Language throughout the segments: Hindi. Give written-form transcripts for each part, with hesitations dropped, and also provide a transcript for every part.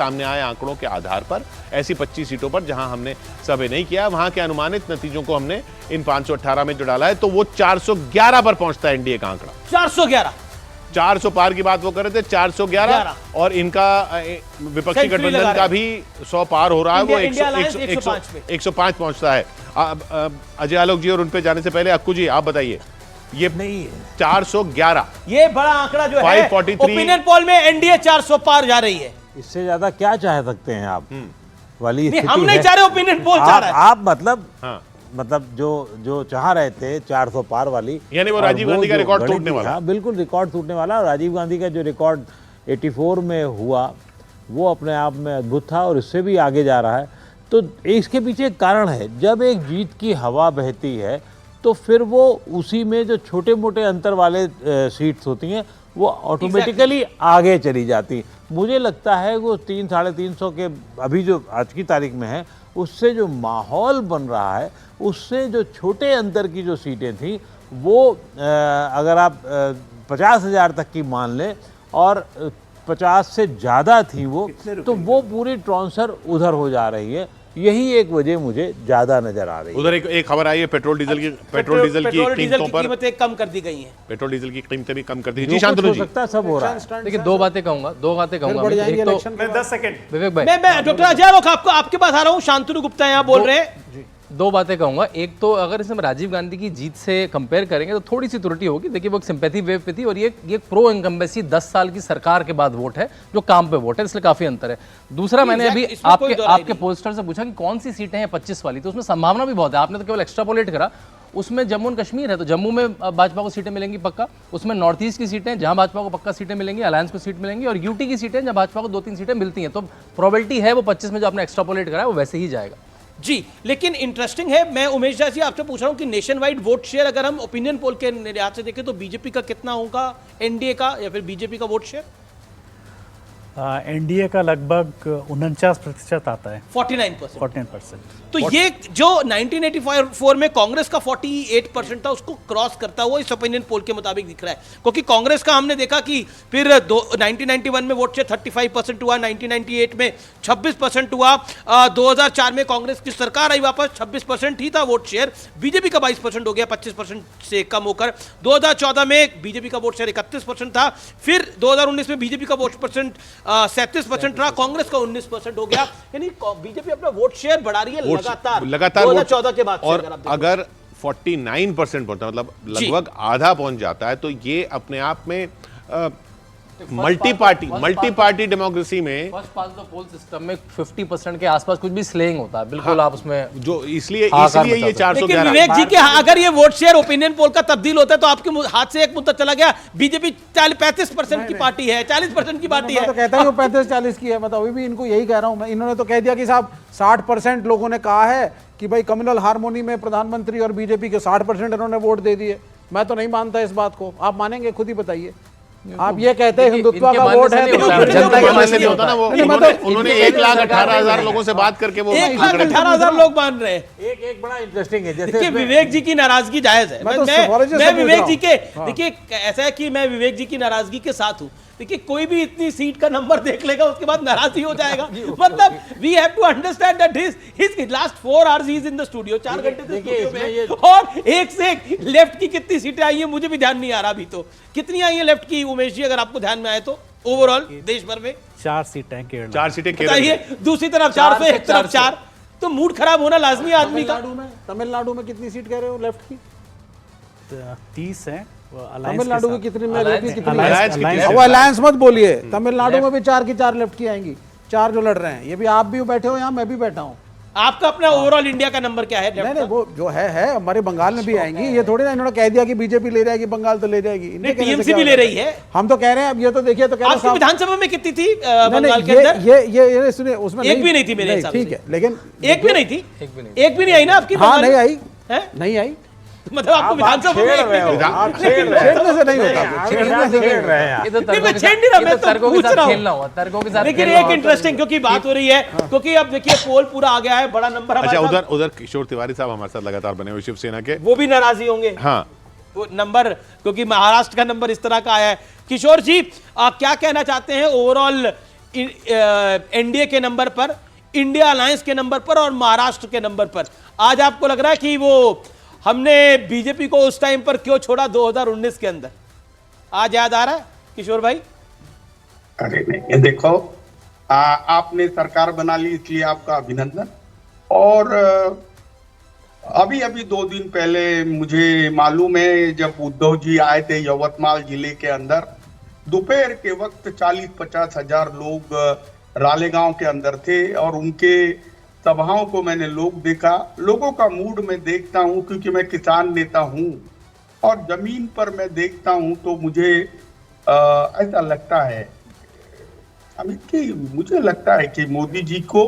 सामने आए आंकड़ों के आधार पर ऐसी 25 सीटों पर जहां हमने सर्वे नहीं किया, वहां के अनुमानित नतीजों को हमने इन 518 में जो डाला है, तो वो 411 पर पहुंचता है एनडीए का आंकड़ा। 400 पार की बात वो कर रहे थे, 411, और इनका विपक्षी गठबंधन का भी 100 पार हो रहा है, वो 105 पहुंचता है। अजय आलोक जी, और उन पे जाने से पहले अक्कू जी आप बताइए, ये नहीं 411 ये बड़ा आंकड़ा जो है, ओपिनियन पोल में एनडीए 400 पार जा रही है। इससे ज्यादा क्या चाह सकते हैं आप वाली नहीं, हम नहीं चाह रहे, ओपिनियन पोल चाह रहा है। आप मतलब जो चाह रहे थे 400 पार वाली, यानी वो राजीव गांधी का रिकॉर्ड टूटने वाला। बिल्कुल रिकॉर्ड टूटने वाला। और राजीव गांधी का जो रिकॉर्ड 84 में हुआ वो अपने आप में अद्भुत था और इससे भी आगे जा रहा है। तो इसके पीछे एक कारण है, जब एक जीत की हवा बहती है तो फिर वो उसी में जो छोटे मोटे अंतर वाले सीट्स होती हैं वो ऑटोमेटिकली आगे चली जाती। मुझे लगता है वो 300-350 के अभी जो आज की तारीख में है, उससे जो माहौल बन रहा है, उससे जो छोटे अंतर की जो सीटें थी वो अगर आप 50,000 तक की मान लें और 50 से ज़्यादा थी वो, तो वो पूरी ट्रांसफर उधर हो जा रही है। यही एक वजह मुझे ज्यादा नजर आ रही है। उधर एक खबर आई है, पेट्रोल डीजल की कीमतें कम कर दी गई हैं। पेट्रोल डीजल की कीमतें भी कम कर दी। जी शांतनु जी, हो सकता है सब हो रहा है। देखिए दो बातें कहूंगा। एक तो 10 सेकंड विवेक भाई, मैं डॉक्टर अजय आलोक आपके पास आ रहा हूँ। शांतनु गुप्ता यहाँ बोल रहे हैं। दो बातें कहूंगा। एक तो अगर इसमें राजीव गांधी की जीत से कंपेयर करेंगे तो थोड़ी सी त्रुटि होगी। देखिए वो एक सिंपैथी वेव पे थी और ये प्रो इनकम्बेंसी 10 साल की सरकार के बाद वोट है, जो काम पे वोट है, इसलिए काफी अंतर है। दूसरा, मैंने अभी आपके पोस्टर से पूछा कि कौन सी सीटें हैं 25 वाली, तो उसमें संभावना भी बहुत है। आपने तो केवल एक्स्ट्रापोलेट करा। उसमें जम्मू एंड कश्मीर है तो जम्मू में भाजपा को सीटें मिलेंगी पक्का। उसमें नॉर्थ ईस्ट की सीटें जहां भाजपा को पक्का सीटें मिलेंगी, अलायंस को सीट मिलेंगी, और यूटी की सीटें जहां भाजपा को 2-3 सीटें मिलती हैं। तो प्रोबेबिलिटी है वो 25 में जो आपने एक्स्ट्रापोलेट करा है वो वैसे ही जाएगा जी। लेकिन इंटरेस्टिंग है, मैं उमेश जी आपसे पूछ रहा हूं कि नेशन वाइड वोट शेयर अगर हम ओपिनियन पोल के लिहाज से देखें तो बीजेपी का कितना होगा, एनडीए का या फिर बीजेपी का वोट शेयर? एनडीए का लगभग 49% आता है। 49%। तो ये जो 1984 में कांग्रेस का 48% था, उसको क्रॉस करता हुआ इस ओपिनियन पोल के मुताबिक दिख रहा है। क्योंकि कांग्रेस का हमने देखा कि फिर 1991 में वोट शेयर 35% हुआ, 1998 में 26% हुआ, 2004 में कांग्रेस की सरकार आई वापस, 26% ही था वोट शेयर। बीजेपी का 22% हो गया, 25% से कम होकर। 2014 में बीजेपी का वोट शेयर 31% था। फिर 2019 में बीजेपी का वोट परसेंट 37% रहा, कांग्रेस का 19% हो गया। यानी बीजेपी अपना वोट शेयर बढ़ा रही है लगातार 2014 के बाद। और अगर 49% पहुंचता, मतलब लगभग आधा पहुंच जाता है, तो ये अपने आप में मल्टी पार्टी डेमोक्रेसी में first past the poll system में 50% के आसपास कुछ भी स्लेइंग होता है। बिल्कुल आप उसमें जो इसलिए ये 411। विवेक जी के अगर ये वोट शेयर ओपिनियन पोल का तब्दील होता है तो आपके हाथ से एक मुद्दा चला गया। बीजेपी 35% की पार्टी है, 40% की पार्टी है। तो कहता हूं 35-40 की है। मतलब अभी भी इनको यही कह रहा हूं मैं। इन्होंने तो कह दिया कि साहब 60% लोगों ने कहा है कि भाई कम्युनल हार्मोनी में प्रधानमंत्री और बीजेपी के 60% इन्होंने वोट दे दिए। मैं तो नहीं मानता इस बात को। आप मानेंगे? खुद ही बताइए। आप ये कहते हैं हिंदुत्व का वोट है, जनता के मानने नहीं होता ना। वो उन्होंने 1,18,000 लोगों से बात करके वो 1,18,000 लोग मान रहे हैं। एक बड़ा इंटरेस्टिंग है, जैसे विवेक जी की नाराजगी जायज है। मैं विवेक जी के, देखिए ऐसा है कि मैं विवेक जी की नाराजगी के साथ हूं। देखिए कोई भी इतनी सीट का नंबर देख लेगा उसके बाद नाराज ही हो जाएगा। मतलब we have to understand that his last 4 hours he is in the studio, 4 घंटे से स्टूडियो में, और एक से एक लेफ्ट की कितनी सीटें आई है मुझे भी ध्यान नहीं आ रहा अभी। तो कितनी आई है लेफ्ट की उमेश जी, अगर आपको ध्यान में आए तो? ओवरऑल देश भर में 4 सीटें केरल, 4 सीटें बताइए। दूसरी तरफ 4 से एक तरफ 4, तो मूड खराब होना लाजमी आदमी का। तमिलनाडु में कितनी सीट कह रहे हो लेफ्ट की? 30 है। तमिलनाडु की कितनी में वो अलायंस मत बोलिए। तमिलनाडु में भी 4 की 4 लेफ्ट की आएंगी, 4 जो लड़ रहे हैं। ये भी आप भी बैठे हो यहाँ, मैं भी बैठा हूँ। आपका अपना ओवरऑल इंडिया का नंबर क्या है? नहीं वो जो है हमारे बंगाल में भी आएंगी। ये थोड़ी ना इन्होंने कह दिया कि बीजेपी ले जाएगी बंगाल तो ले जाएगी। टीएमसी भी ले रही है। हम तो कह रहे हैं अब ये तो देखिए तो कह रहे हैं विधानसभा में कितनी थी बंगाल के अंदर? ये सुनिए, उसमें एक भी नहीं थी मेरे हिसाब से। ठीक है, लेकिन एक भी नहीं थी, एक भी नहीं आई ना आपकी? हाँ नहीं आई, नहीं आई। मतलब आपको विधानसभा में छेड़ने से नहीं होता, छेड़ने से खेल रहे हैं। ये तो तर्कों के साथ खेलना हुआ, तर्कों के साथ। लेकिन एक इंटरेस्टिंग क्योंकि बात हो रही है, क्योंकि अब देखिए पोल पूरा आ गया है, बड़ा नंबर। अच्छा, उधर किशोर तिवारी साहब हमारे साथ लगातार बने हुए शिवसेना के, वो भी नाराजी होंगे। हाँ, वो नंबर, क्योंकि महाराष्ट्र का नंबर इस तरह का आया है। किशोर जी, आप क्या कहना चाहते हैं ओवरऑल एनडीए के नंबर पर, इंडिया अलायंस के नंबर पर और महाराष्ट्र के नंबर पर। आज आपको लग रहा है कि वो हमने बीजेपी को उस टाइम पर क्यों छोड़ा 2019 के अंदर, आज याद आ रहा है किशोर भाई? अरे नहीं, ये देखो आपने सरकार बना ली इसलिए आपका अभिनंदन। और अभी अभी 2 दिन पहले मुझे मालूम है जब उद्धव जी आए थे यवतमाल जिले के अंदर, दोपहर के वक्त 40-50 हजार लोग रालेगांव के अंदर थे और उनके सभाओं को मैंने देखा। लोगों का मूड मैं देखता हूं क्योंकि मैं किसान नेता हूं और जमीन पर मैं देखता हूं तो मुझे ऐसा लगता है अमित कि मुझे लगता है कि मोदी जी को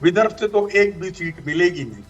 विदर्भ से तो एक भी सीट मिलेगी नहीं।